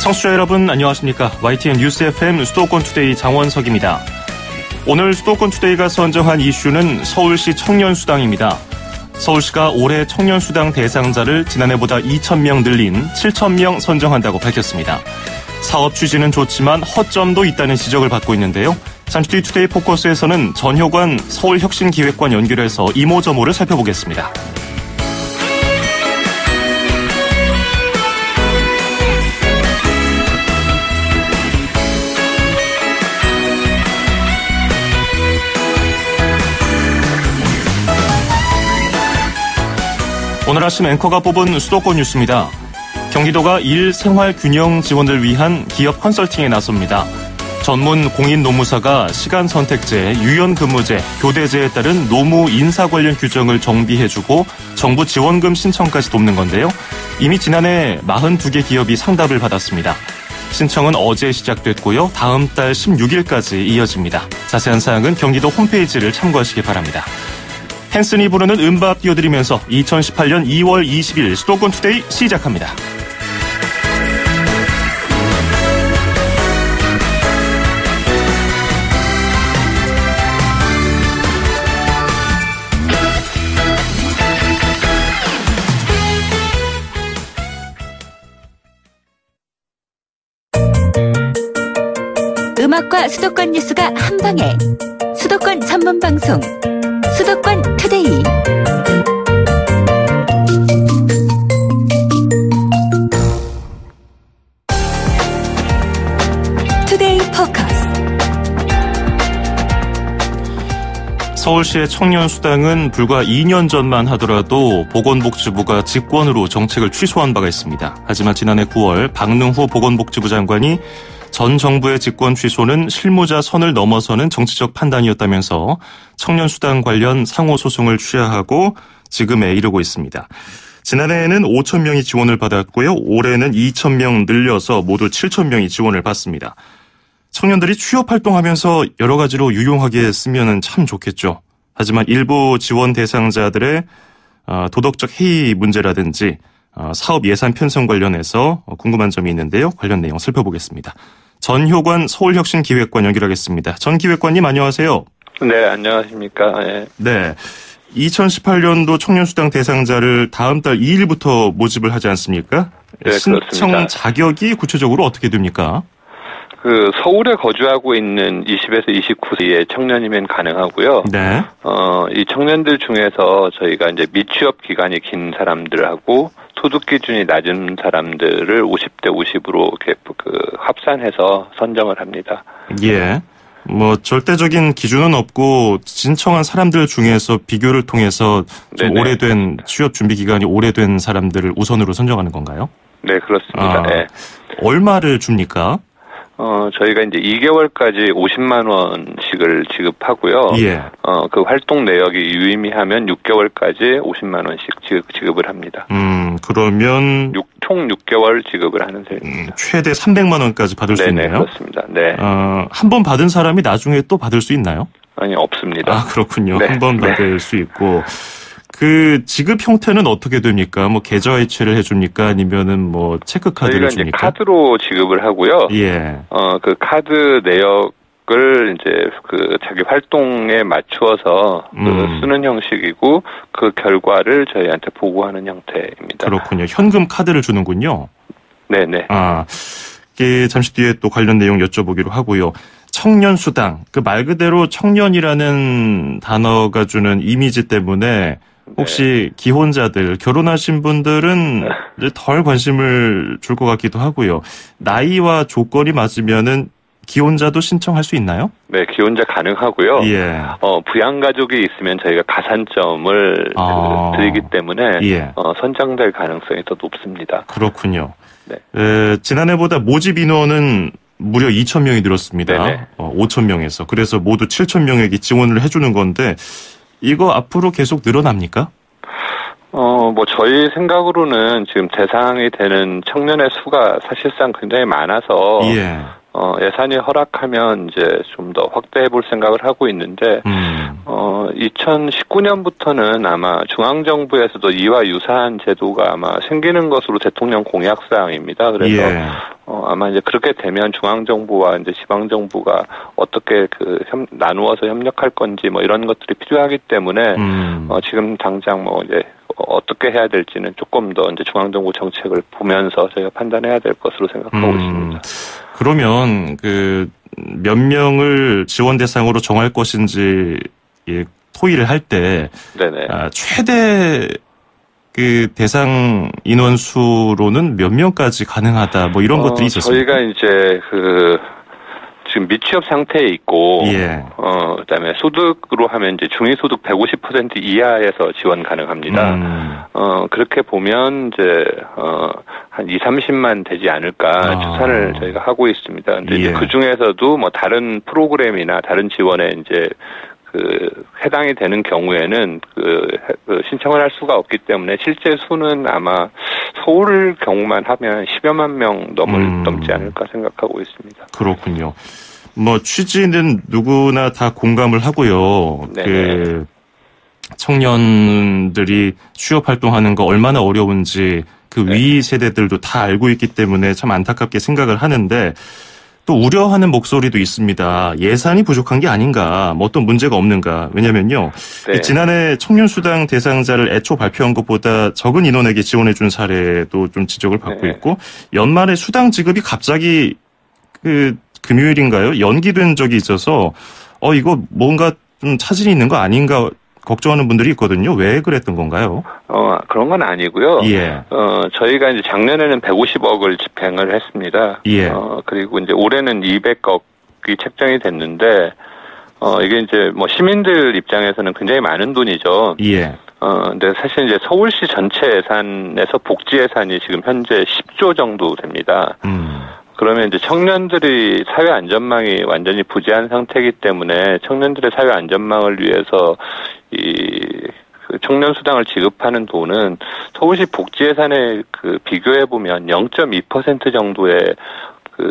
청취자 여러분 안녕하십니까. YTN 뉴스 FM 수도권 투데이 장원석입니다. 오늘 수도권 투데이가 선정한 이슈는 서울시 청년수당입니다. 서울시가 올해 청년수당 대상자를 지난해보다 2,000명 늘린 7,000명 선정한다고 밝혔습니다. 사업 취지는 좋지만 허점도 있다는 지적을 받고 있는데요. 잠시 뒤 투데이 포커스에서는 전효관 서울혁신기획관 연결해서 이모저모를 살펴보겠습니다. 오늘 아침 앵커가 뽑은 수도권 뉴스입니다. 경기도가 일 생활 균형 지원을 위한 기업 컨설팅에 나섭니다. 전문 공인 노무사가 시간 선택제, 유연 근무제, 교대제에 따른 노무 인사 관련 규정을 정비해주고 정부 지원금 신청까지 돕는 건데요. 이미 지난해 42개 기업이 상담을 받았습니다. 신청은 어제 시작됐고요. 다음 달 16일까지 이어집니다. 자세한 사항은 경기도 홈페이지를 참고하시기 바랍니다. 헨슨이 부르는 음밥 띄워드리면서 2018년 2월 20일 수도권 투데이 시작합니다. 음악과 수도권 뉴스가 한방에 수도권 전문 방송 수도권 투데이. 투데이 포커스. 서울시의 청년수당은 불과 2년 전만 하더라도 보건복지부가 직권으로 정책을 취소한 바가 있습니다. 하지만 지난해 9월 박능후 보건복지부 장관이 전 정부의 직권 취소는 실무자 선을 넘어서는 정치적 판단이었다면서 청년수당 관련 상호소송을 취하하고 지금에 이르고 있습니다. 지난해에는 5,000명이 지원을 받았고요. 올해는 2,000명 늘려서 모두 7,000명이 지원을 받습니다. 청년들이 취업활동하면서 여러 가지로 유용하게 쓰면 참 좋겠죠. 하지만 일부 지원 대상자들의 도덕적 해이 문제라든지 사업 예산 편성 관련해서 궁금한 점이 있는데요. 관련 내용 살펴보겠습니다. 전효관 서울혁신기획관 연결하겠습니다. 전 기획관님 안녕하세요. 네, 안녕하십니까. 네. 2018년도 청년수당 대상자를 다음 달 2일부터 모집을 하지 않습니까? 네, 신청 그렇습니다. 자격이 구체적으로 어떻게 됩니까? 서울에 거주하고 있는 20에서 29세의 청년이면 가능하고요. 네. 이 청년들 중에서 저희가 이제 미취업 기간이 긴 사람들하고 소득 기준이 낮은 사람들을 50대 50으로 이렇게 합산해서 선정을 합니다. 예. 절대적인 기준은 없고 신청한 사람들 중에서 비교를 통해서 좀 네네. 오래된 취업 준비 기간이 오래된 사람들을 우선으로 선정하는 건가요? 네, 그렇습니다. 네. 얼마를 줍니까? 저희가 이제 2개월까지 50만 원씩을 지급하고요. 예. 그 활동 내역이 유의미하면 6개월까지 50만 원씩 지급을 합니다. 그러면 총 6개월 지급을 하는 셈입니다. 최대 300만 원까지 받을 수 있나요? 네, 그렇습니다. 네. 한 번 받은 사람이 나중에 또 받을 수 있나요? 아니, 없습니다. 그렇군요. 네. 한 번 받을 수 있고. 그 지급 형태는 어떻게 됩니까? 계좌이체를 해줍니까? 아니면은 체크카드를 저희가 이제 줍니까? 카드로 지급을 하고요. 예. 그 카드 내역을 이제 자기 활동에 맞추어서 쓰는 형식이고 그 결과를 저희한테 보고하는 형태입니다. 그렇군요. 현금 카드를 주는군요. 네네. 잠시 뒤에 또 관련 내용 여쭤보기로 하고요. 청년수당, 그 말 그대로 청년이라는 단어가 주는 이미지 때문에 혹시 기혼자들, 결혼하신 분들은 이제 덜 관심을 줄 것 같기도 하고요. 나이와 조건이 맞으면은 기혼자도 신청할 수 있나요? 네, 기혼자 가능하고요. 예. 부양가족이 있으면 저희가 가산점을 드리기 때문에 선정될 가능성이 더 높습니다. 그렇군요. 네. 지난해보다 모집 인원은 무려 2,000명이 늘었습니다. 5,000명에서. 그래서 모두 7,000명에게 지원을 해주는 건데 이거 앞으로 계속 늘어납니까? 저희 생각으로는 지금 대상이 되는 청년의 수가 사실상 굉장히 많아서 예산이 허락하면 이제 좀 더 확대해 볼 생각을 하고 있는데 2019년부터는 아마 중앙정부에서도 이와 유사한 제도가 아마 생기는 것으로 대통령 공약사항입니다. 그래서 아마 이제 그렇게 되면 중앙정부와 이제 지방정부가 어떻게 나누어서 협력할 건지 뭐 이런 것들이 필요하기 때문에 지금 당장 뭐 이제 어떻게 해야 될지는 조금 더 이제 중앙정부 정책을 보면서 저희가 판단해야 될 것으로 생각하고 있습니다. 그러면 몇 명을 지원 대상으로 정할 것인지 토의를 할 때 최대 대상 인원수로는 몇 명까지 가능하다 뭐 이런 것들이 있었습니다. 저희가 이제 지금 미취업 상태에 있고 그다음에 소득으로 하면 이제 중위소득 150% 이하에서 지원 가능합니다. 그렇게 보면 이제 한 2-30만 되지 않을까 추산을 저희가 하고 있습니다. 근데 이제 그 중에서도 뭐 다른 프로그램이나 다른 지원에 이제 해당이 되는 경우에는 신청을 할 수가 없기 때문에 실제 수는 아마 서울 경우만 하면 10여만 명 넘지 않을까 생각하고 있습니다. 그렇군요. 뭐 취지는 누구나 다 공감을 하고요. 청년들이 취업 활동하는 거 얼마나 어려운지 위 세대들도 다 알고 있기 때문에 참 안타깝게 생각을 하는데 또 우려하는 목소리도 있습니다. 예산이 부족한 게 아닌가, 뭐 어떤 문제가 없는가. 왜냐면요. 지난해 청년수당 대상자를 애초 발표한 것보다 적은 인원에게 지원해준 사례도 좀 지적을 받고 있고, 연말에 수당 지급이 갑자기 금요일인가요? 연기된 적이 있어서, 이거 뭔가 좀 차질이 있는 거 아닌가 걱정하는 분들이 있거든요. 왜 그랬던 건가요? 그런 건 아니고요. 저희가 이제 작년에는 150억을 집행을 했습니다. 그리고 이제 올해는 200억이 책정이 됐는데, 이게 이제 뭐 시민들 입장에서는 굉장히 많은 돈이죠. 근데 사실 이제 서울시 전체 예산에서 복지 예산이 지금 현재 10조 정도 됩니다. 그러면 이제 청년들이 사회 안전망이 완전히 부재한 상태이기 때문에 청년들의 사회 안전망을 위해서 청년 수당을 지급하는 돈은 서울시 복지 예산에 비교해 보면 0.2% 정도의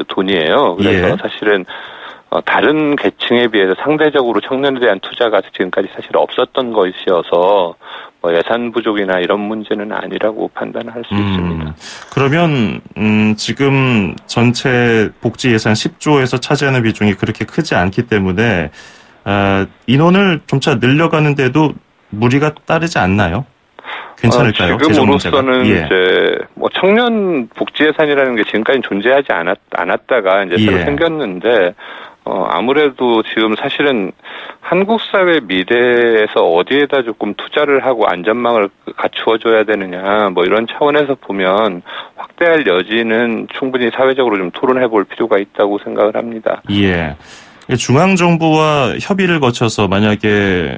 돈이에요. 그래서 사실은 다른 계층에 비해서 상대적으로 청년에 대한 투자가 지금까지 사실 없었던 것이어서 예산 부족이나 이런 문제는 아니라고 판단할 수 있습니다. 그러면 지금 전체 복지 예산 10조에서 차지하는 비중이 그렇게 크지 않기 때문에 인원을 점차 늘려가는데도 무리가 따르지 않나요? 괜찮을까요? 지금으로서는 이제 뭐 청년 복지 예산이라는 게 지금까지 존재하지 않았다가 이제 새로 생겼는데 아무래도 지금 사실은 한국 사회 미래에서 어디에다 조금 투자를 하고 안전망을 갖추어줘야 되느냐 뭐 이런 차원에서 보면 확대할 여지는 충분히 사회적으로 좀 토론해 볼 필요가 있다고 생각을 합니다. 중앙정부와 협의를 거쳐서 만약에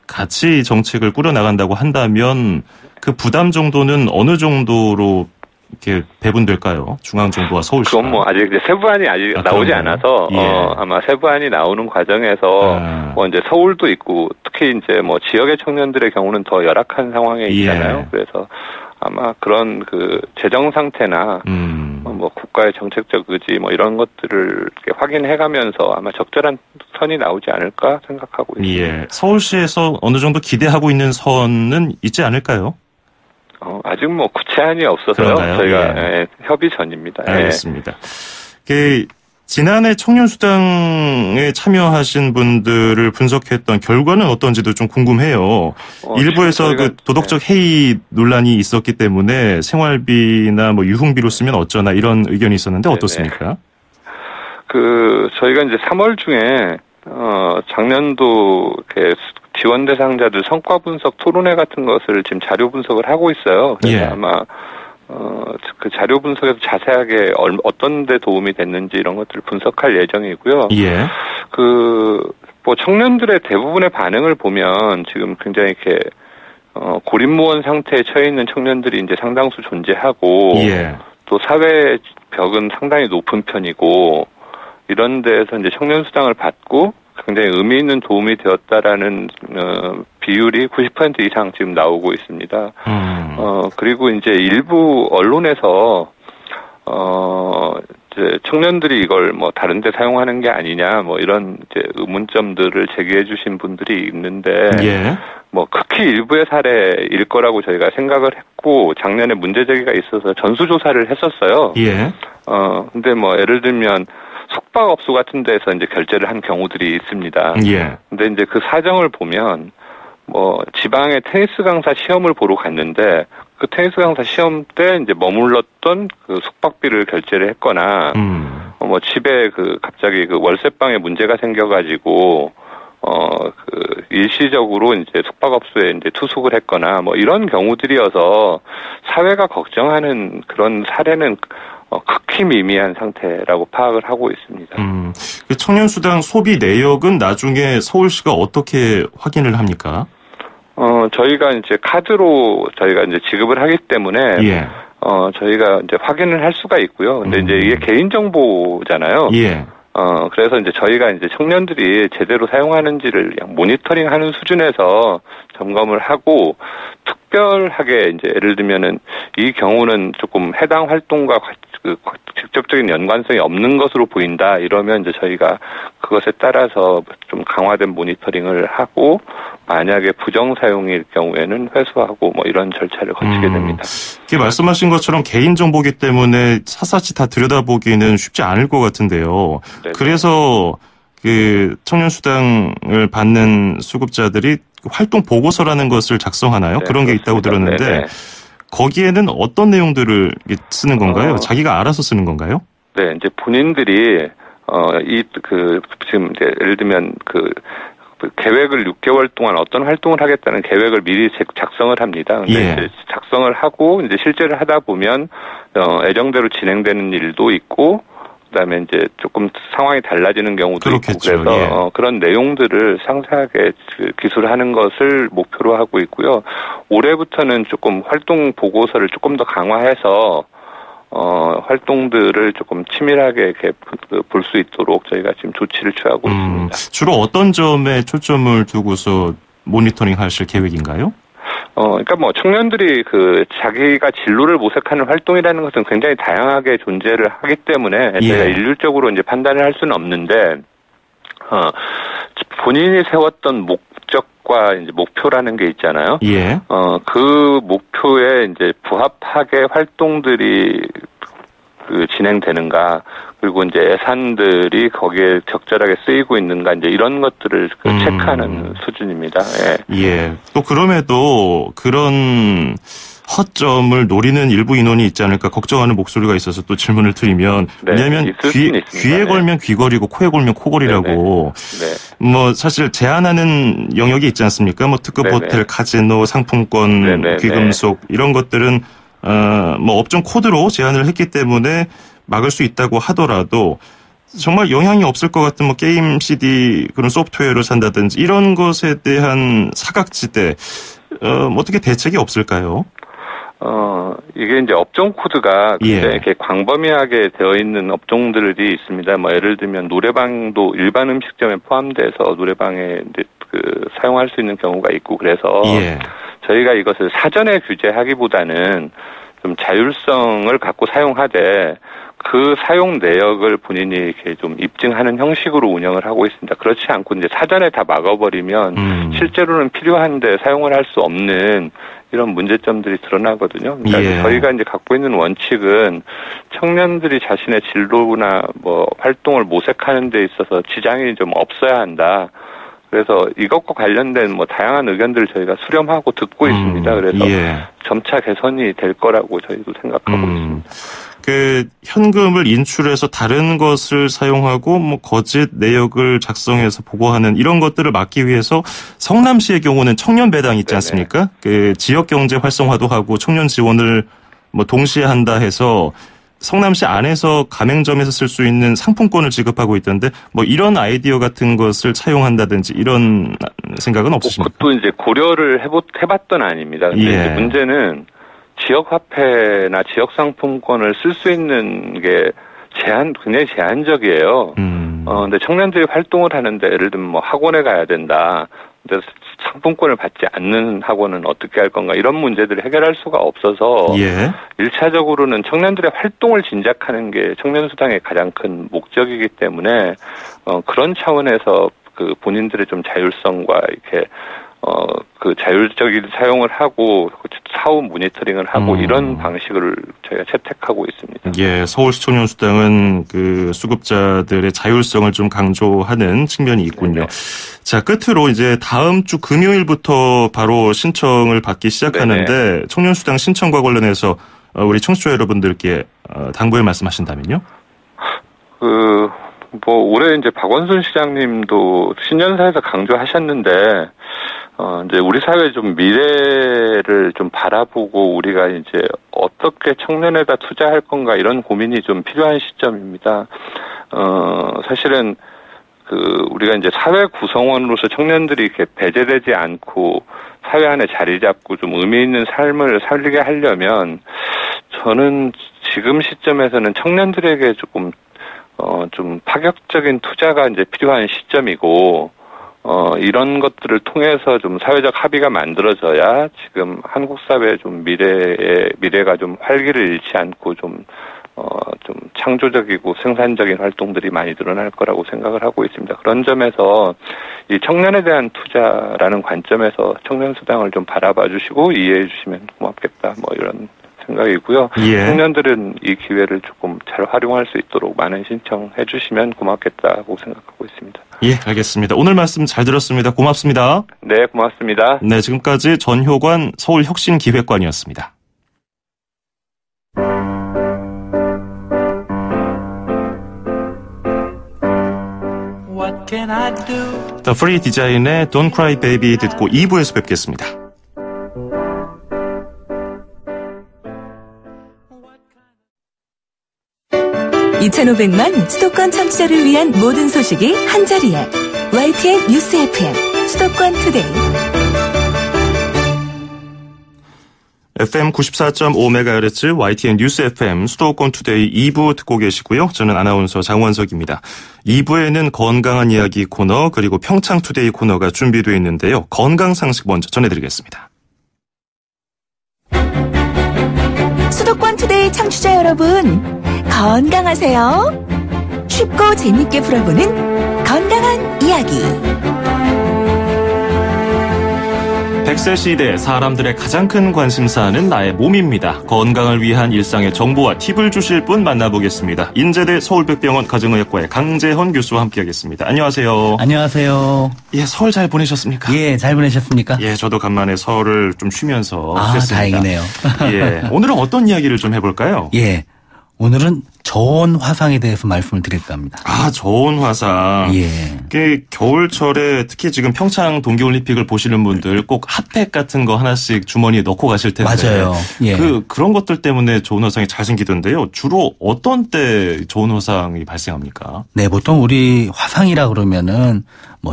같이 정책을 꾸려나간다고 한다면 그 부담 정도는 어느 정도로 이렇게 배분될까요? 중앙정부와 서울시가. 그건 뭐 아직 이제 세부안이 아직 나오지 않아서 아마 세부안이 나오는 과정에서 뭐 이제 서울도 있고 특히 이제 뭐 지역의 청년들의 경우는 더 열악한 상황에 있잖아요. 그래서 아마 그런 재정 상태나 뭐 국가의 정책적 의지 뭐 이런 것들을 확인해가면서 아마 적절한 선이 나오지 않을까 생각하고 있습니다. 서울시에서 어느 정도 기대하고 있는 선은 있지 않을까요? 아직 뭐 구체안이 없어서요. 그런가요? 저희가 협의 전입니다. 알겠습니다. 지난해 청년수당에 참여하신 분들을 분석했던 결과는 어떤지도 좀 궁금해요. 일부에서 도덕적 해이 논란이 있었기 때문에 생활비나 뭐 유흥비로 쓰면 어쩌나 이런 의견이 있었는데 어떻습니까? 저희가 이제 3월 중에 작년도 지원 대상자들 성과 분석 토론회 같은 것을 지금 자료 분석을 하고 있어요. 그래서 아마 그 자료 분석에서 자세하게 어떤 데 도움이 됐는지 이런 것들을 분석할 예정이고요. 뭐 청년들의 대부분의 반응을 보면 지금 굉장히 이렇게 고립무원 상태에 처해 있는 청년들이 이제 상당수 존재하고 또 사회 벽은 상당히 높은 편이고 이런 데에서 이제 청년 수당을 받고 굉장히 의미 있는 도움이 되었다라는 비율이 90% 이상 지금 나오고 있습니다. 그리고 이제 일부 언론에서 이제 청년들이 이걸 뭐 다른 데 사용하는 게 아니냐 뭐 이런 이제 의문점들을 제기해 주신 분들이 있는데 예. 뭐 극히 일부의 사례일 거라고 저희가 생각을 했고 작년에 문제 제기가 있어서 전수조사를 했었어요. 예. 근데 뭐 예를 들면 숙박업소 같은 데서 이제 결제를 한 경우들이 있습니다. 예. 근데 이제 그 사정을 보면 뭐 지방의 테니스 강사 시험을 보러 갔는데 그 테니스 강사 시험 때 이제 머물렀던 그 숙박비를 결제를 했거나 뭐 집에 그 갑자기 그 월세방에 문제가 생겨가지고 그 일시적으로 이제 숙박업소에 이제 투숙을 했거나 뭐 이런 경우들이어서 사회가 걱정하는 그런 사례는 극히 미미한 상태라고 파악을 하고 있습니다. 그 청년수당 소비 내역은 나중에 서울시가 어떻게 확인을 합니까? 저희가 이제 카드로 저희가 이제 지급을 하기 때문에 예. 저희가 이제 확인을 할 수가 있고요. 근데 이제 이게 개인정보잖아요. 예. 그래서 이제 저희가 이제 청년들이 제대로 사용하는지를 그냥 모니터링하는 수준에서 점검을 하고 특별하게 이제 예를 들면은 이 경우는 조금 해당 활동과 직접적인 연관성이 없는 것으로 보인다 이러면 이제 저희가 그것에 따라서 좀 강화된 모니터링을 하고 만약에 부정 사용일 경우에는 회수하고 뭐 이런 절차를 거치게 됩니다. 이게 말씀하신 것처럼 개인정보기 때문에 사사치 다 들여다보기는 쉽지 않을 것 같은데요. 네네. 그래서 그 청년수당을 받는 수급자들이 활동 보고서라는 것을 작성하나요? 네, 그런 게 있다고 들었는데 네네. 거기에는 어떤 내용들을 쓰는 건가요? 자기가 알아서 쓰는 건가요? 네, 이제 본인들이 지금 이제 예를 들면 그 계획을 6개월 동안 어떤 활동을 하겠다는 계획을 미리 작성을 합니다. 근데 예. 이제 작성을 하고 이제 실제를 하다 보면 예정대로 진행되는 일도 있고 그다음에 이제 조금 상황이 달라지는 경우도 그렇겠죠. 있고 그래서 예. 그런 내용들을 상세하게 기술하는 것을 목표로 하고 있고요. 올해부터는 조금 활동 보고서를 조금 더 강화해서 활동들을 조금 치밀하게 이렇게 볼 수 있도록 저희가 지금 조치를 취하고 있습니다. 주로 어떤 점에 초점을 두고서 모니터링 하실 계획인가요? 그러니까 뭐 청년들이 자기가 진로를 모색하는 활동이라는 것은 굉장히 다양하게 존재를 하기 때문에 예. 저희가 일률적으로 이제 판단을 할 수는 없는데, 본인이 세웠던 목적과 이제 목표라는 게 있잖아요. 예. 그 목표에 이제 부합하게 활동들이 진행되는가, 그리고 이제 예산들이 거기에 적절하게 쓰이고 있는가, 이제 이런 것들을 체크하는 수준입니다. 예. 예. 또 그럼에도 그런 허점을 노리는 일부 인원이 있지 않을까 걱정하는 목소리가 있어서 또 질문을 드리면, 네, 왜냐하면 귀에 걸면 귀걸이고 코에 걸면 코걸이라고, 네. 뭐 사실 제한하는 영역이 있지 않습니까? 뭐 특급 네네. 호텔, 카지노, 상품권, 네네. 귀금속 이런 것들은 뭐 업종 코드로 제한을 했기 때문에 막을 수 있다고 하더라도 정말 영향이 없을 것 같은 뭐 게임 CD 그런 소프트웨어를 산다든지 이런 것에 대한 사각지대 어떻게 대책이 없을까요? 이게 이제 업종 코드가 예. 이렇게 광범위하게 되어 있는 업종들이 있습니다. 뭐 예를 들면 노래방도 일반 음식점에 포함돼서 노래방에 이제 사용할 수 있는 경우가 있고 그래서 예. 저희가 이것을 사전에 규제하기보다는 좀 자율성을 갖고 사용하되 그 사용 내역을 본인이 이렇게 좀 입증하는 형식으로 운영을 하고 있습니다. 그렇지 않고 이제 사전에 다 막아버리면 실제로는 필요한데 사용을 할 수 없는 이런 문제점들이 드러나거든요. 그러니까 예. 저희가 이제 갖고 있는 원칙은 청년들이 자신의 진로나 뭐 활동을 모색하는 데 있어서 지장이 좀 없어야 한다. 그래서 이것과 관련된 뭐 다양한 의견들을 저희가 수렴하고 듣고 있습니다. 그래서 예. 점차 개선이 될 거라고 저희도 생각하고 있습니다. 현금을 인출해서 다른 것을 사용하고 뭐 거짓 내역을 작성해서 보고하는 이런 것들을 막기 위해서 성남시의 경우는 청년 배당 있지 않습니까? 지역 경제 활성화도 하고 청년 지원을 뭐 동시에 한다 해서 성남시 안에서 가맹점에서 쓸 수 있는 상품권을 지급하고 있던데 뭐 이런 아이디어 같은 것을 차용한다든지 이런 생각은 없으십니까? 그것도 이제 고려를 해봤던 아닙니다. 근데 이제 문제는 지역 화폐나 지역 상품권을 쓸 수 있는 게 굉장히 제한적이에요. 근데 청년들이 활동을 하는데 예를 들면 뭐 학원에 가야 된다. 근데 상품권을 받지 않는 학원은 어떻게 할 건가 이런 문제들을 해결할 수가 없어서 예. 1차적으로는 청년들의 활동을 진작하는 게 청년수당의 가장 큰 목적이기 때문에 그런 차원에서 그 본인들의 좀 자율성과 이렇게 그 자율적인 사용을 하고 사후 모니터링을 하고 이런 방식을 저희가 채택하고 있습니다. 예, 서울시 청년수당은 그 수급자들의 자율성을 좀 강조하는 측면이 있군요. 네네. 자, 끝으로 이제 다음 주 금요일부터 바로 신청을 받기 시작하는데 네네. 청년수당 신청과 관련해서 우리 청취자 여러분들께 당부의 말씀하신다면요? 올해 이제 박원순 시장님도 신년사에서 강조하셨는데, 이제 우리 사회 좀 미래를 좀 바라보고 우리가 이제 어떻게 청년에다 투자할 건가 이런 고민이 좀 필요한 시점입니다. 사실은 우리가 이제 사회 구성원으로서 청년들이 이렇게 배제되지 않고 사회 안에 자리 잡고 좀 의미 있는 삶을 살게 하려면 저는 지금 시점에서는 청년들에게 조금 좀 파격적인 투자가 이제 필요한 시점이고, 이런 것들을 통해서 좀 사회적 합의가 만들어져야 지금 한국 사회의 좀 미래가 좀 활기를 잃지 않고 좀 창조적이고 생산적인 활동들이 많이 늘어날 거라고 생각을 하고 있습니다. 그런 점에서 이 청년에 대한 투자라는 관점에서 청년수당을 좀 바라봐 주시고 이해해 주시면 고맙겠다. 이런 생각이고요. 예. 청년들은 이 기회를 조금 잘 활용할 수 있도록 많은 신청해 주시면 고맙겠다고 생각하고 있습니다. 예, 알겠습니다. 오늘 말씀 잘 들었습니다. 고맙습니다. 네, 고맙습니다. 네, 지금까지 전효관 서울혁신기획관이었습니다. The Free Design의 Don't Cry Baby 듣고 2부에서 뵙겠습니다. 2,500만 수도권 청취자를 위한 모든 소식이 한자리에 YTN 뉴스 FM 수도권 투데이 FM 94.5MHz YTN 뉴스 FM 수도권 투데이 2부 듣고 계시고요. 저는 아나운서 장원석입니다. 2부에는 건강한 이야기 코너 그리고 평창 투데이 코너가 준비되어 있는데요. 건강 상식 먼저 전해드리겠습니다. 수도권 투데이 청취자 여러분 건강하세요. 쉽고 재밌게 풀어보는 건강한 이야기. 100세 시대 사람들의 가장 큰 관심사는 나의 몸입니다. 건강을 위한 일상의 정보와 팁을 주실 분 만나보겠습니다. 인제대 서울백병원 가정의학과의 강재헌 교수와 함께하겠습니다. 안녕하세요. 안녕하세요. 예, 설 잘 보내셨습니까? 예, 잘 보내셨습니까? 예, 저도 간만에 설을 좀 쉬면서 했습니다. 다행이네요. 예, 오늘은 어떤 이야기를 좀 해볼까요? 예, 오늘은 저온 화상에 대해서 말씀을 드릴까 합니다. 아, 저온 화상. 예. 겨울철에 특히 지금 평창 동계올림픽을 보시는 분들 꼭 핫팩 같은 거 하나씩 주머니에 넣고 가실 텐데. 맞아요. 예. 그런 것들 때문에 저온 화상이 잘 생기던데요. 주로 어떤 때 저온 화상이 발생합니까? 네, 보통 우리 화상이라 그러면은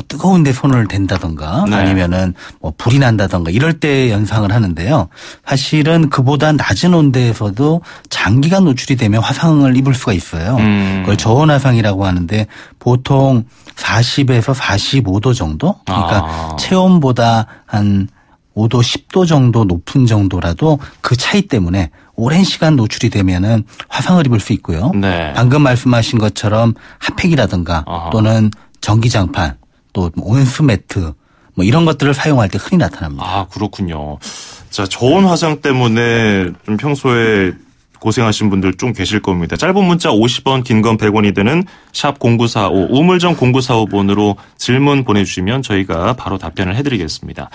뜨거운 데 손을 댄다던가 네. 아니면은 불이 난다던가 이럴 때 연상을 하는데요. 사실은 그보다 낮은 온도에서도 장기간 노출이 되면 화상을 입을 수가 있어요. 그걸 저온 화상이라고 하는데 보통 40에서 45도 정도? 그러니까 체온보다 한 5도, 10도 정도 높은 정도라도 그 차이 때문에 오랜 시간 노출이 되면은 화상을 입을 수 있고요. 네. 방금 말씀하신 것처럼 핫팩이라든가 또는 전기장판 또 온수 매트 이런 것들을 사용할 때 흔히 나타납니다. 아, 그렇군요. 자, 저온 화상 때문에 좀 평소에 고생하신 분들 좀 계실 겁니다. 짧은 문자 50원, 긴 건 100원이 되는 샵 0945 우물정 0945번으로 질문 보내주시면 저희가 바로 답변을 해드리겠습니다.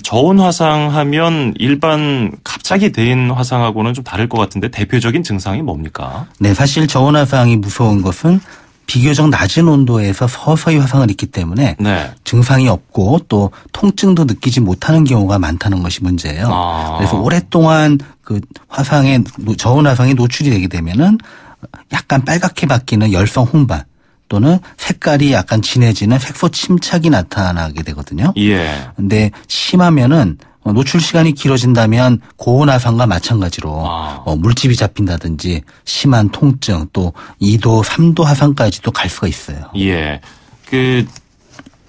저온 화상 하면 일반 갑자기 데인 화상하고는 좀 다를 것 같은데 대표적인 증상이 뭡니까? 네, 사실 저온 화상이 무서운 것은 비교적 낮은 온도에서 서서히 화상을 입기 때문에 네. 증상이 없고 또 통증도 느끼지 못하는 경우가 많다는 것이 문제예요. 그래서 오랫동안 그 저온 화상에 노출이 되게 되면은 약간 빨갛게 바뀌는 열성 혼반 또는 색깔이 약간 진해지는 색소 침착이 나타나게 되거든요. 예. 근데 심하면은 노출 시간이 길어진다면 고온 화상과 마찬가지로 물집이 잡힌다든지 심한 통증 또 2도, 3도 화상까지도 갈 수가 있어요. 예.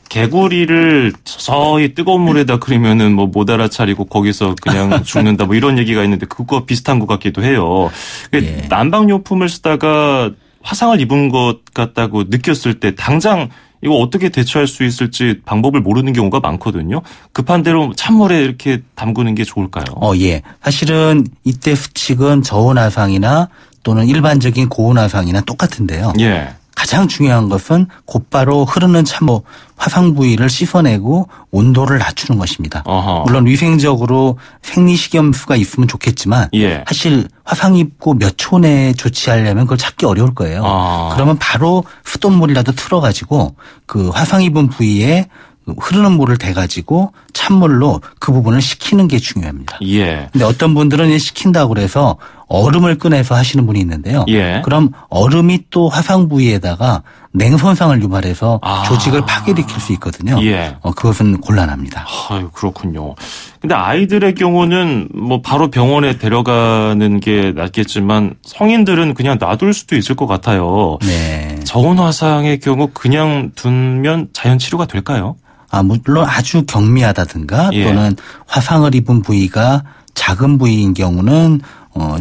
개구리를 서서히 뜨거운 물에다 끓이면은 뭐 못 알아차리고 거기서 그냥 죽는다 뭐 이런 얘기가 있는데 그거 비슷한 것 같기도 해요. 예. 난방용품을 쓰다가 화상을 입은 것 같다고 느꼈을 때 당장 이거 어떻게 대처할 수 있을지 방법을 모르는 경우가 많거든요. 급한 대로 찬물에 이렇게 담그는 게 좋을까요? 예. 사실은 이때 수칙은 저온 화상이나 또는 일반적인 고온 화상이나 똑같은데요. 예. 가장 중요한 것은 곧바로 흐르는 찬물 화상 부위를 씻어내고 온도를 낮추는 것입니다. 어허. 물론 위생적으로 생리식염수가 있으면 좋겠지만 예. 사실 화상 입고 몇 초 내에 조치하려면 그걸 찾기 어려울 거예요. 그러면 바로 수돗물이라도 틀어가지고 그 화상 입은 부위에 흐르는 물을 대가지고 찬물로 그 부분을 식히는 게 중요합니다. 예. 근데 어떤 분들은 식힌다고 그래서 얼음을 꺼내서 하시는 분이 있는데요. 예. 그럼 얼음이 또 화상 부위에다가 냉손상을 유발해서 조직을 파괴시킬 수 있거든요. 예. 그것은 곤란합니다. 아유, 그렇군요. 근데 아이들의 경우는 뭐 바로 병원에 데려가는 게 낫겠지만 성인들은 그냥 놔둘 수도 있을 것 같아요. 네. 저온 화상의 경우 그냥 두면 자연 치료가 될까요? 물론 아주 경미하다든가 예. 또는 화상을 입은 부위가 작은 부위인 경우는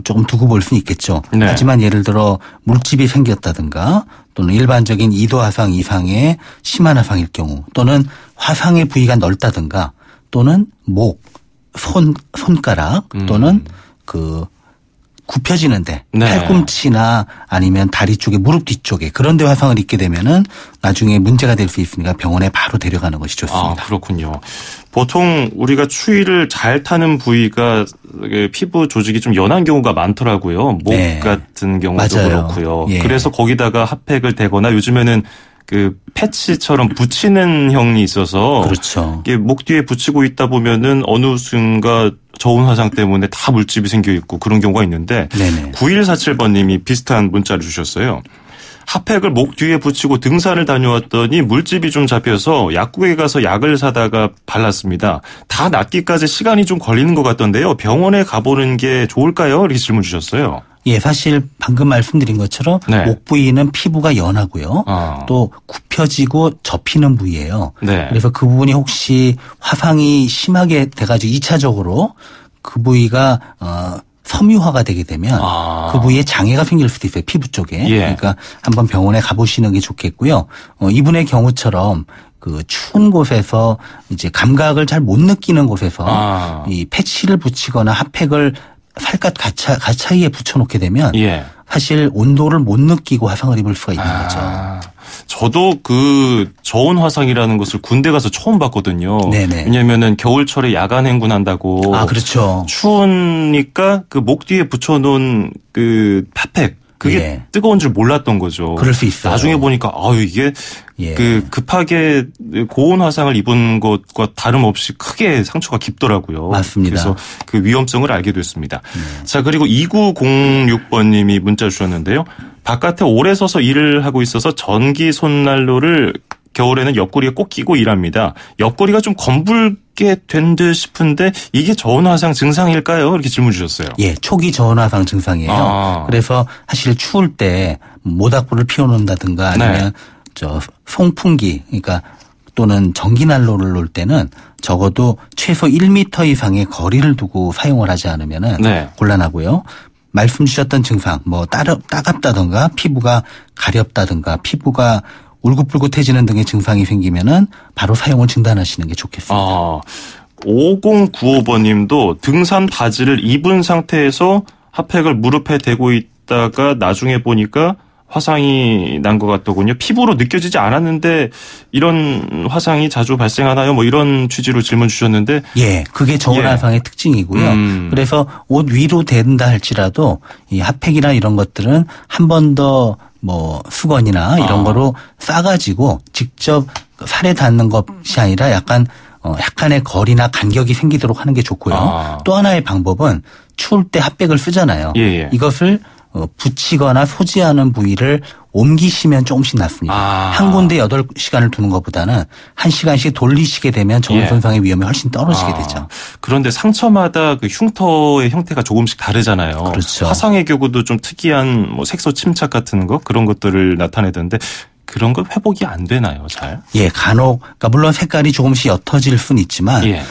조금 두고 볼 수는 있겠죠. 네. 하지만 예를 들어 물집이 생겼다든가 또는 일반적인 2도 화상 이상의 심한 화상일 경우 또는 화상의 부위가 넓다든가 또는 목, 손가락 또는 그 굽혀지는데 네. 팔꿈치나 아니면 다리 쪽에 무릎 뒤쪽에 그런 데 화상을 입게 되면은 나중에 문제가 될 수 있으니까 병원에 바로 데려가는 것이 좋습니다. 그렇군요. 보통 우리가 추위를 잘 타는 부위가 피부 조직이 좀 연한 경우가 많더라고요. 목 네. 같은 경우도 맞아요. 그렇고요. 예. 그래서 거기다가 핫팩을 대거나 요즘에는 그 패치처럼 붙이는 형이 있어서 그렇죠. 이게 목 뒤에 붙이고 있다 보면은 어느 순간 저온 화상 때문에 다 물집이 생겨 있고 그런 경우가 있는데 네네. 9147번님이 비슷한 문자를 주셨어요. 핫팩을 목 뒤에 붙이고 등산을 다녀왔더니 물집이 좀 잡혀서 약국에 가서 약을 사다가 발랐습니다. 다 낫기까지 시간이 좀 걸리는 것 같던데요. 병원에 가보는 게 좋을까요? 이렇게 질문 주셨어요. 예, 사실 방금 말씀드린 것처럼 네. 목 부위는 피부가 연하고요. 또 굽혀지고 접히는 부위예요. 네. 그래서 그 부분이 혹시 화상이 심하게 돼가지고 2차적으로 그 부위가 섬유화가 되게 되면 그 부위에 장애가 생길 수도 있어요. 피부 쪽에. 예. 그러니까 한번 병원에 가보시는 게 좋겠고요. 이분의 경우처럼 그 추운 곳에서 이제 감각을 잘 못 느끼는 곳에서 이 패치를 붙이거나 핫팩을 살갗 가차이에 붙여놓게 되면 예. 사실 온도를 못 느끼고 화상을 입을 수가 있는 거죠. 저도 그 저온 화상이라는 것을 군대 가서 처음 봤거든요. 네네. 왜냐면은 겨울철에 야간 행군한다고. 그렇죠. 추우니까 그 목 뒤에 붙여놓은 그 핫팩. 그게 예. 뜨거운 줄 몰랐던 거죠. 그럴 수 있어요. 나중에 보니까 이게 예. 그 급하게 고온 화상을 입은 것과 다름없이 크게 상처가 깊더라고요. 맞습니다. 그래서 그 위험성을 알게 됐습니다. 자, 그리고 2906번님이 문자 주셨는데요. 바깥에 오래 서서 일을 하고 있어서 전기 손난로를 겨울에는 옆구리에 꼭 끼고 일합니다. 옆구리가 좀 검붉게 된 듯 싶은데 이게 저온 화상 증상일까요? 이렇게 질문 주셨어요. 예, 초기 저온 화상 증상이에요. 그래서 사실 추울 때 모닥불을 피워놓는다든가 아니면 송풍기, 그러니까 또는 전기난로를 놓을 때는 적어도 최소 1m 이상의 거리를 두고 사용을 하지 않으면은 네. 곤란하고요. 말씀 주셨던 증상, 따갑다든가 피부가 가렵다든가 피부가 울긋불긋해지는 등의 증상이 생기면은 바로 사용을 중단하시는 게 좋겠습니다. 5095번님도 등산 바지를 입은 상태에서 핫팩을 무릎에 대고 있다가 나중에 보니까 화상이 난 것 같더군요. 피부로 느껴지지 않았는데 이런 화상이 자주 발생하나요? 뭐 이런 취지로 질문 주셨는데. 예, 그게 저온 화상의 특징이고요. 그래서 옷 위로 된다 할지라도 이 핫팩이나 이런 것들은 한 번 더 수건이나 이런 거로 싸가지고 직접 살에 닿는 것이 아니라 약간의 거리나 간격이 생기도록 하는 게 좋고요. 또 하나의 방법은 추울 때 핫팩을 쓰잖아요. 예. 이것을 붙이거나 소지하는 부위를 옮기시면 조금씩 낫습니다. 한 군데 8시간을 두는 것보다는 1시간씩 돌리시게 되면 저온 손상의 위험이 훨씬 떨어지게 되죠. 그런데 상처마다 그 흉터의 형태가 조금씩 다르잖아요. 그렇죠. 화상의 경우도 좀 특이한 색소 침착 같은 거 그런 것들을 나타내던데 그런 건 회복이 안 되나요, 잘? 예, 간혹, 그러니까 물론 색깔이 조금씩 옅어질 수는 있지만, 예.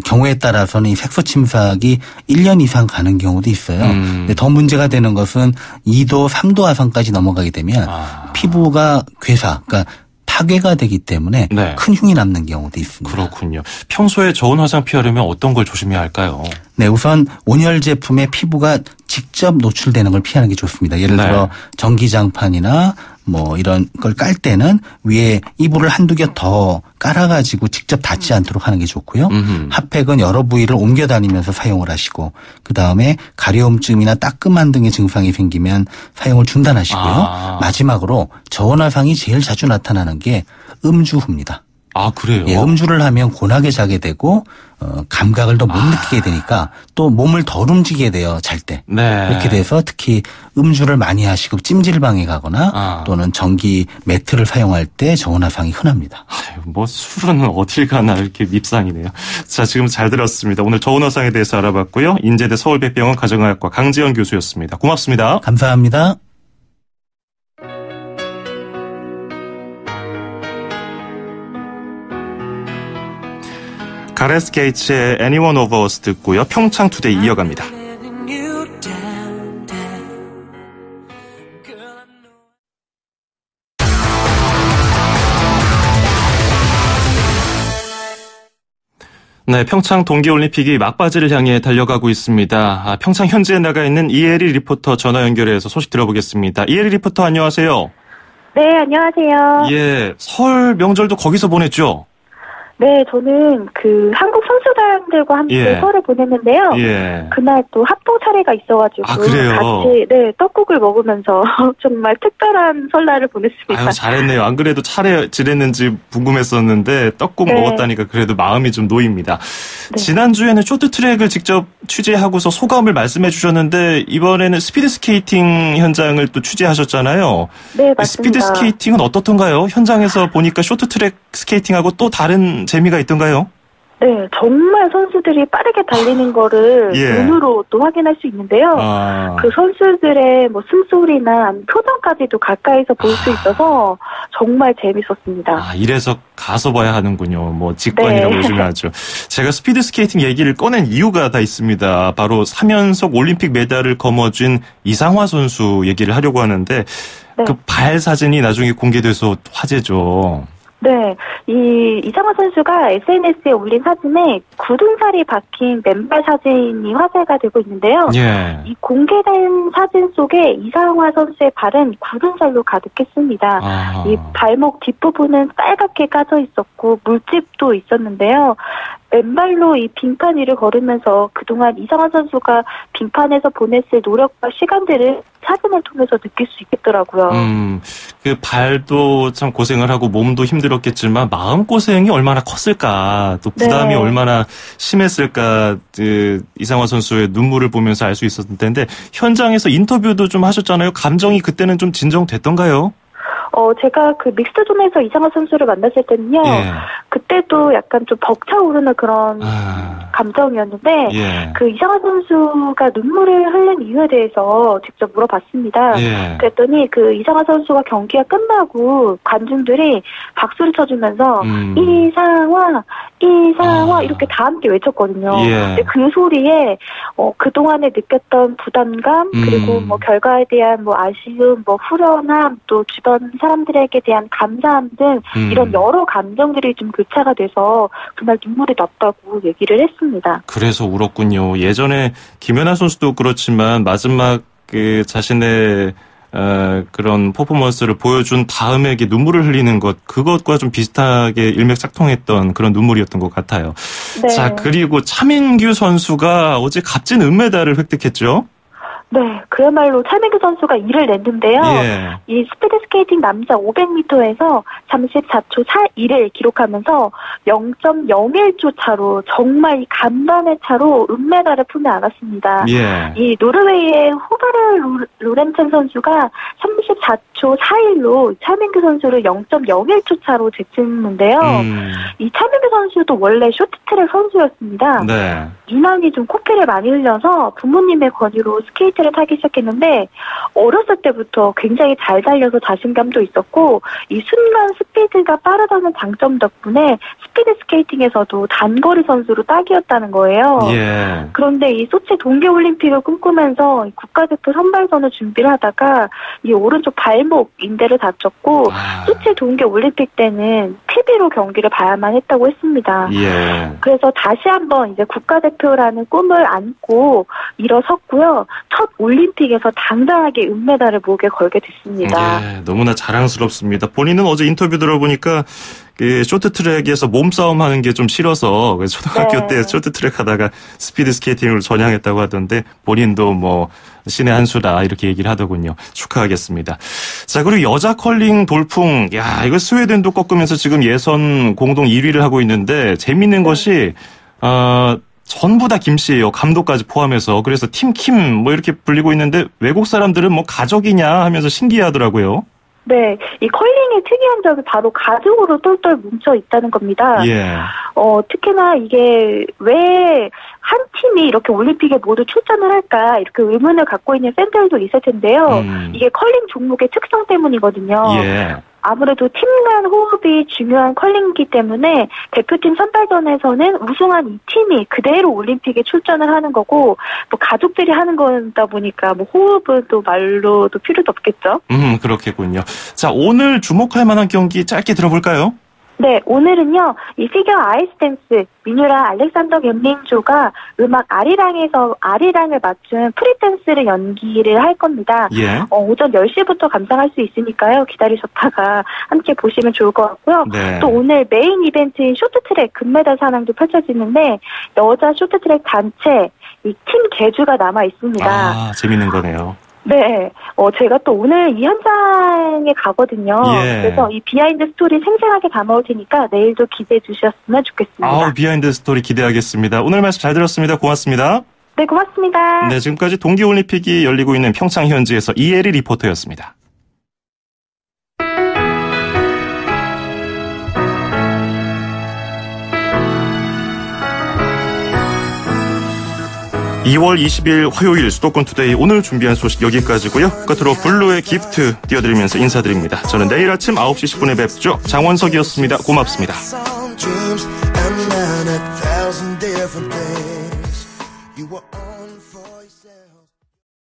경우에 따라서는 이 색소 침삭이 1년 이상 가는 경우도 있어요. 근데 더 문제가 되는 것은 2도, 3도 화상까지 넘어가게 되면 피부가 그러니까 파괴가 되기 때문에 네. 큰 흉이 남는 경우도 있습니다. 그렇군요. 평소에 저온 화상 피하려면 어떤 걸 조심해야 할까요? 네, 우선 온열 제품에 피부가 직접 노출되는 걸 피하는 게 좋습니다. 예를 들어 전기장판이나 뭐 이런 걸 깔 때는 위에 이불을 한두 겹 더 깔아가지고 직접 닿지 않도록 하는 게 좋고요. 핫팩은 여러 부위를 옮겨 다니면서 사용을 하시고 그다음에 가려움증이나 따끔한 등의 증상이 생기면 사용을 중단하시고요. 마지막으로 저온 화상이 제일 자주 나타나는 게 음주후입니다. 아, 그래요? 예, 음주를 하면 곤하게 자게 되고 감각을 더 못 느끼게 되니까 또 몸을 덜 움직이게 돼요, 잘 때. 네. 그렇게 돼서 특히 음주를 많이 하시고 찜질방에 가거나 또는 전기 매트를 사용할 때 저온 화상이 흔합니다. 아유, 뭐 술은 어딜 가나 이렇게 밉상이네요. 자, 지금 잘 들었습니다. 오늘 저온 화상에 대해서 알아봤고요. 인제대 서울백병원 가정의학과 강지연 교수였습니다. 고맙습니다. 감사합니다. 가레스 게이츠의 Anyone of Us 듣고요. 평창투데이 이어갑니다. 네, 평창 동계올림픽이 막바지를 향해 달려가고 있습니다. 평창 현지에 나가 있는 이혜리 리포터 전화 연결해서 소식 들어보겠습니다. 이혜리 리포터 안녕하세요. 네, 안녕하세요. 예, 설 명절도 거기서 보냈죠? 네, 저는 한국 선수단들과 함께 설을 보냈는데요. 예. 그날 또 합동 차례가 있어가지고 그래요? 같이 떡국을 먹으면서 정말 특별한 설날을 보냈습니다. 아유, 잘했네요. 안 그래도 차례 지냈는지 궁금했었는데 떡국 먹었다니까 그래도 마음이 좀 놓입니다. 네. 지난주에는 쇼트트랙을 직접 취재하고서 소감을 말씀해 주셨는데 이번에는 스피드스케이팅 현장을 또 취재하셨잖아요. 네, 맞습니다. 스피드스케이팅은 어떻던가요? 현장에서 보니까 쇼트트랙 스케이팅하고 또 다른 재미가 있던가요? 네, 정말 선수들이 빠르게 달리는 거를 눈으로 또 확인할 수 있는데요. 그 선수들의 뭐 숨소리나 표정까지도 가까이서 볼 수 있어서 정말 재밌었습니다. 이래서 가서 봐야 하는군요. 뭐 직관이라고 요즘에 하죠. 제가 스피드 스케이팅 얘기를 꺼낸 이유가 다 있습니다. 바로 3연속 올림픽 메달을 거머쥔 이상화 선수 얘기를 하려고 하는데 그 발 사진이 나중에 공개돼서 화제죠. 네, 이상화 선수가 SNS에 올린 사진에 굳은 살이 박힌 맨발 사진이 화제가 되고 있는데요. 이 공개된 사진 속에 이상화 선수의 발은 굳은 살로 가득했습니다. 이 발목 뒷부분은 빨갛게 까져 있었고 물집도 있었는데요. 맨발로 이 빙판 위를 걸으면서 그동안 이상화 선수가 빙판에서 보냈을 노력과 시간들을 사진을 통해서 느낄 수 있겠더라고요. 그 발도 참 고생을 하고 몸도 힘들었겠지만 마음고생이 얼마나 컸을까, 또 부담이 얼마나 심했을까, 이상화 선수의 눈물을 보면서 알 수 있었을 텐데, 현장에서 인터뷰도 좀 하셨잖아요. 감정이 그때는 좀 진정됐던가요? 제가 그 믹스존에서 이상화 선수를 만났을 때는요, 그때도 약간 좀 벅차오르는 그런 감정이었는데, 그 이상화 선수가 눈물을 흘린 이유에 대해서 직접 물어봤습니다. 그랬더니 그 이상화 선수가 경기가 끝나고 관중들이 박수를 쳐주면서 이상화 이렇게 다 함께 외쳤거든요. 근데 그 소리에 그동안에 느꼈던 부담감, 그리고 뭐 결과에 대한 뭐 아쉬움, 뭐 후련함, 또 주변 사람들에게 대한 감사함 등 이런 여러 감정들이 좀 교차가 돼서 그날 눈물이 났다고 얘기를 했습니다. 그래서 울었군요. 예전에 김연아 선수도 그렇지만 마지막 그 자신의 그런 퍼포먼스를 보여준 다음에 이게 눈물을 흘리는 것, 그것과 좀 비슷하게 일맥상통했던 그런 눈물이었던 것 같아요. 네. 자, 그리고 차민규 선수가 어제 값진 은메달을 획득했죠? 네, 그야말로 차민규 선수가 일을 냈는데요. 이 스피드 스케이팅 남자 500m에서 34초 41을 기록하면서 0.01초 차로 정말 이 간만의 차로 은메달을 품에 안았습니다. 이 노르웨이의 호바르 로렌첸 선수가 20초 4일로 차민규 선수를 0.01초 차로 제치는데요. 이 차민규 선수도 원래 쇼트트랙 선수였습니다. 네. 유난히 좀 코피를 많이 흘려서 부모님의 권유로 스케이트를 타기 시작했는데 어렸을 때부터 굉장히 잘 달려서 자신감도 있었고 이 순간 스피드가 빠르다는 장점 덕분에 스피드 스케이팅에서도 단거리 선수로 딱이었다는 거예요. 예. 그런데 이 소치 동계올림픽을 꿈꾸면서 국가대표 선발전을 준비를 하다가 이 오른쪽 발목 인대를 다쳤고 소치 동계올림픽 때는 TV로 경기를 봐야만 했다고 했습니다. 예. 그래서 다시 한번 이제 국가대표라는 꿈을 안고 일어섰고요. 첫 올림픽에서 당당하게 은메달을 목에 걸게 됐습니다. 예, 너무나 자랑스럽습니다. 본인은 어제 인터뷰 들어보니까 쇼트트랙에서 몸싸움 하는 게 좀 싫어서 초등학교 때 쇼트트랙 하다가 스피드 스케이팅으로 전향했다고 하던데 본인도 뭐 신의 한 수다 이렇게 얘기를 하더군요. 축하하겠습니다. 자, 그리고 여자 컬링 돌풍. 야, 이거 스웨덴도 꺾으면서 지금 예선 공동 1위를 하고 있는데 재밌는 것이 전부 다 김 씨예요. 감독까지 포함해서. 그래서 팀 킴 뭐 이렇게 불리고 있는데 외국 사람들은 뭐 가족이냐 하면서 신기해하더라고요. 네, 이 컬링의 특이한 점이 바로 가족으로 똘똘 뭉쳐 있다는 겁니다. 예. 특히나 이게 왜 한 팀이 이렇게 올림픽에 모두 출전을 할까 이렇게 의문을 갖고 있는 팬들도 있을 텐데요. 이게 컬링 종목의 특성 때문이거든요. 예. 아무래도 팀 간 호흡이 중요한 컬링이기 때문에 대표팀 선발전에서는 우승한 이 팀이 그대로 올림픽에 출전을 하는 거고 뭐 가족들이 하는 거다 보니까 뭐 호흡은 또 말로도 필요도 없겠죠. 그렇겠군요. 자, 오늘 주목할 만한 경기 짧게 들어볼까요? 네, 오늘은요, 이 피겨 아이스댄스, 민유라 알렉산더 갬린조가 음악 아리랑을 맞춘 프리댄스를 연기를 할 겁니다. 예. 오전 10시부터 감상할 수 있으니까요, 기다리셨다가 함께 보시면 좋을 것 같고요. 네. 또 오늘 메인 이벤트인 쇼트트랙 금메달 사랑도 펼쳐지는데, 여자 쇼트트랙 단체, 이 팀 계주가 남아 있습니다. 아, 재밌는 거네요. 네, 제가 또 오늘 이 현장에 가거든요. 예. 그래서 이 비하인드 스토리 생생하게 담아올 테니까 내일도 기대해 주셨으면 좋겠습니다. 비하인드 스토리 기대하겠습니다. 오늘 말씀 잘 들었습니다. 고맙습니다. 네, 고맙습니다. 네, 지금까지 동계올림픽이 열리고 있는 평창 현지에서 이혜리 리포터였습니다. 2월 20일 화요일 수도권 투데이 오늘 준비한 소식 여기까지고요. 끝으로 블루의 기프트 띄워드리면서 인사드립니다. 저는 내일 아침 9시 10분에 뵙죠. 장원석이었습니다. 고맙습니다.